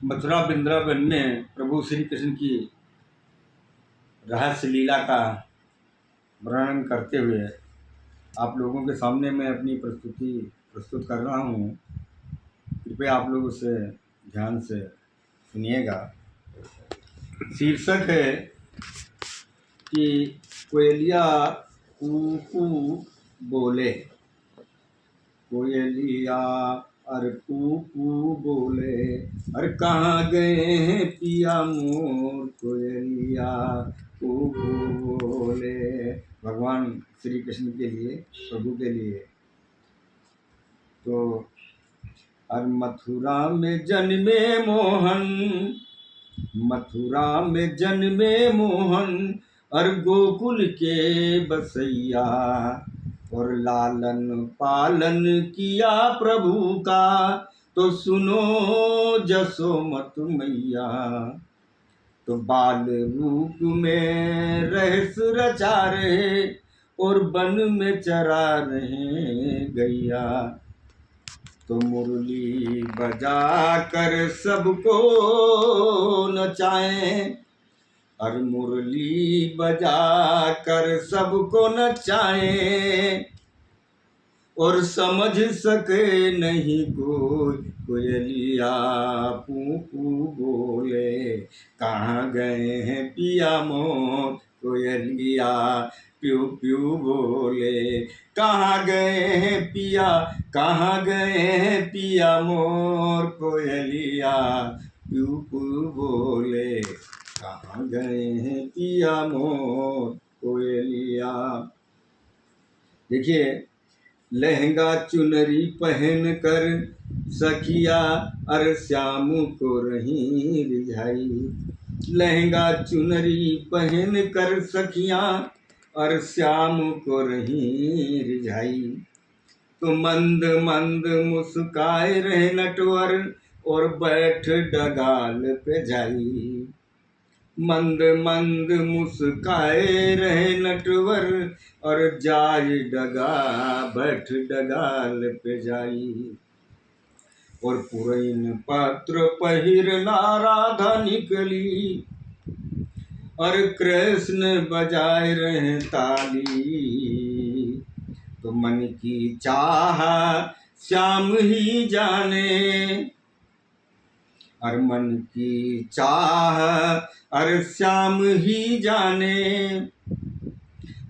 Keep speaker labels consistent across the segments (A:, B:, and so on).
A: मथुरा वृंदावन में प्रभु श्री कृष्ण की रहस्य लीला का वर्णन करते हुए आप लोगों के सामने मैं अपनी प्रस्तुति प्रस्तुत कर रहा हूँ। कृपया आप लोग उसे ध्यान से सुनिएगा। शीर्षक है कि कोयलिया कू बोले। कोयलिया अरे कू बोले, अरे कहाँ गए हैं पिया मोर। कोयलिया कू बोले, भगवान श्री कृष्ण के लिए, प्रभु के लिए। तो अरे मथुरा में जन्मे मोहन, मथुरा में जन्मे मोहन, और गोकुल के बसैया, और लालन पालन किया प्रभु का, तो सुनो जसोमत मैया। तो बाल रूप में रहस रचा रहे, और वन में चरा रहे गैया। तो मुरली बजा कर सबको नचाएं, और मुरली बजा कर सबको नचाएं, और समझ सके नहीं कोई। कोयलिया पू बोले, कहाँ गए हैं पिया मोर। कोयलिया प्यू प्यू बोले, कहाँ गए हैं पिया, कहाँ गए हैं पिया मोर। कोयलिया प्यू प्यू बोले, कहाँ गए हैं पिया मोर। कोयलिया। देखिए, लहंगा चुनरी पहन कर सखिया अर श्याम को रही रिझाई। लहंगा चुनरी पहन कर सखिया और श्याम को रही रिझाई। तो मंद मंद मुस्काए रहे नटवर, और बैठ डगाल पे जाई। मंद मंद मुस्काए रहे नटवर, और जाई डगा बैठ डगाल पे जाई। और पुरैन पत्र पहिर राधा निकली, और कृष्ण बजाए रहे ताली। तो मन की चाह श्याम ही जाने, और मन की चाह अरे श्याम ही जाने,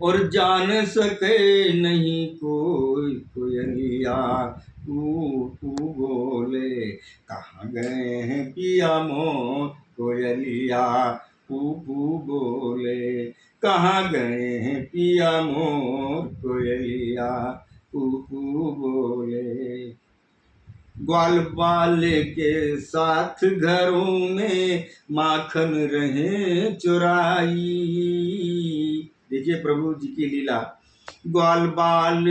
A: और जान सके नहीं कोई। कोयलिया तू बोले, कहाँ गए हैं पिया मोर। कोयलिया तू बोले, कहाँ गए हैं पिया मोर। कोयलिया तू बोले। ग्वाल बाल के साथ घरों में माखन रहे चुराई। देखिए प्रभु जी की लीला। ग्वाल बाल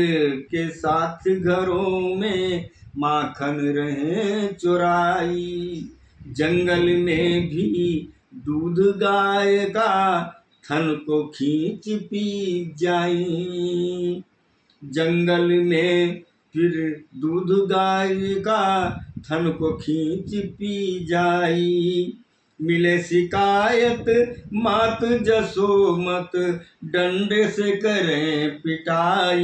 A: के साथ घरों में माखन रहे चुराई। जंगल में भी दूध गाय का थन को खींच पी जाई। जंगल में फिर दूध गाय का थन को खींच पी जाई। मिले शिकायत मात जसोमत, डंडे से करें पिटाई।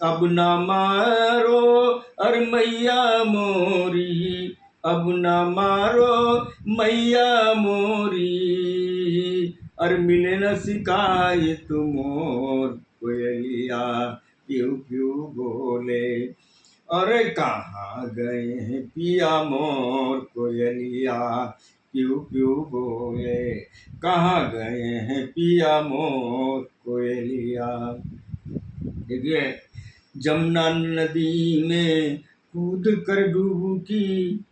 A: अब न मारो अर मैया मोरी, अब न मारो मैया मोरी, अर मिले न शिकायत मोर। कोयलिया प्यू प्यू बोले, अरे कहाँ गए हैं पिया मोर। कोयलिया प्यू प्यू बोले, कहाँ गए हैं पिया मोर। कोयलिया। देखिए, जमुना नदी में कूद कर डुबकी,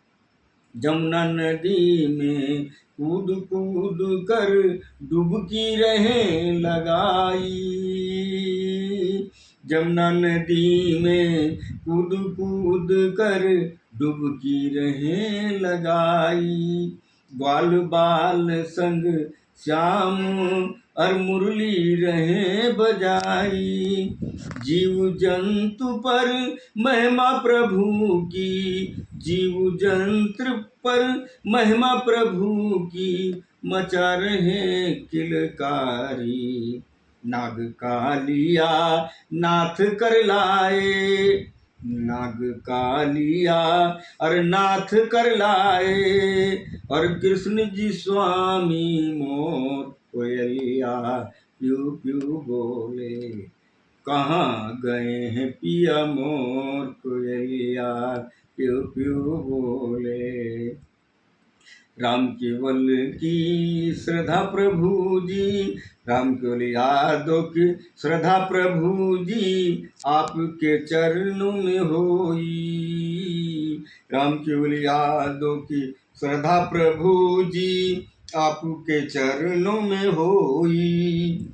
A: जमुना नदी में कूद कूद कर डुबकी रहे लगाई। जमुना नदी में कूद कूद कर डुबकी रहे लगाई। ग्वाल बाल संग श्याम और मुरली रहे बजाई। जीव जंतु पर महिमा प्रभु की, जीव जंतु पर महिमा प्रभु की, मचा रहे किलकारी। नाग कालिया नाथ कर लाए, नाग कालिया और नाथ कर लाए। और कृष्ण जी स्वामी मोर कोयलिया प्यू प्यू बोले। कहाँ गए हैं पिया मोर कोयलिया प्यू प्यू बोले। राम केवल की श्रद्धा प्रभु जी, राम केवल यादों की श्रद्धा प्रभु जी, आपके चरणों में होई। राम केवल यादों की श्रद्धा प्रभु जी, आपके चरणों में होई।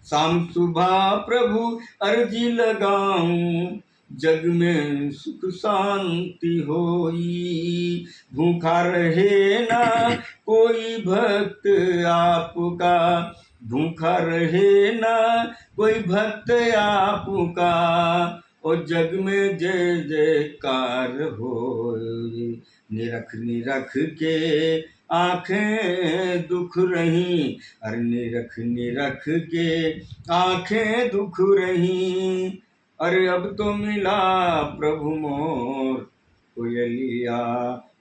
A: शाम सुबह प्रभु अर्जी लगाऊं, जग में सुख शांति होई। भूखा रहे ना कोई भक्त आपका, भूखा रहे ना कोई भक्त आपका, और जग में जय जयकार होई। निरख निरख के आंखें दुख रही, अरे निरख निरख के आंखें दुख रही। अरे अब तो मिला प्रभु मोर कोयलिया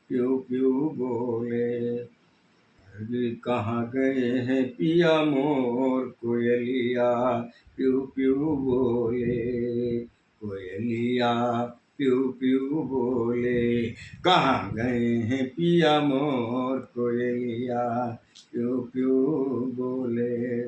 A: प्यू प्यू बोले। अरे कहाँ गए हैं पिया मोर कोयलिया प्यू प्यू बोले। कोयलिया प्यू प्यू बोले, कहाँ गए हैं पिया मोर कोयलिया प्यू प्यू बोले।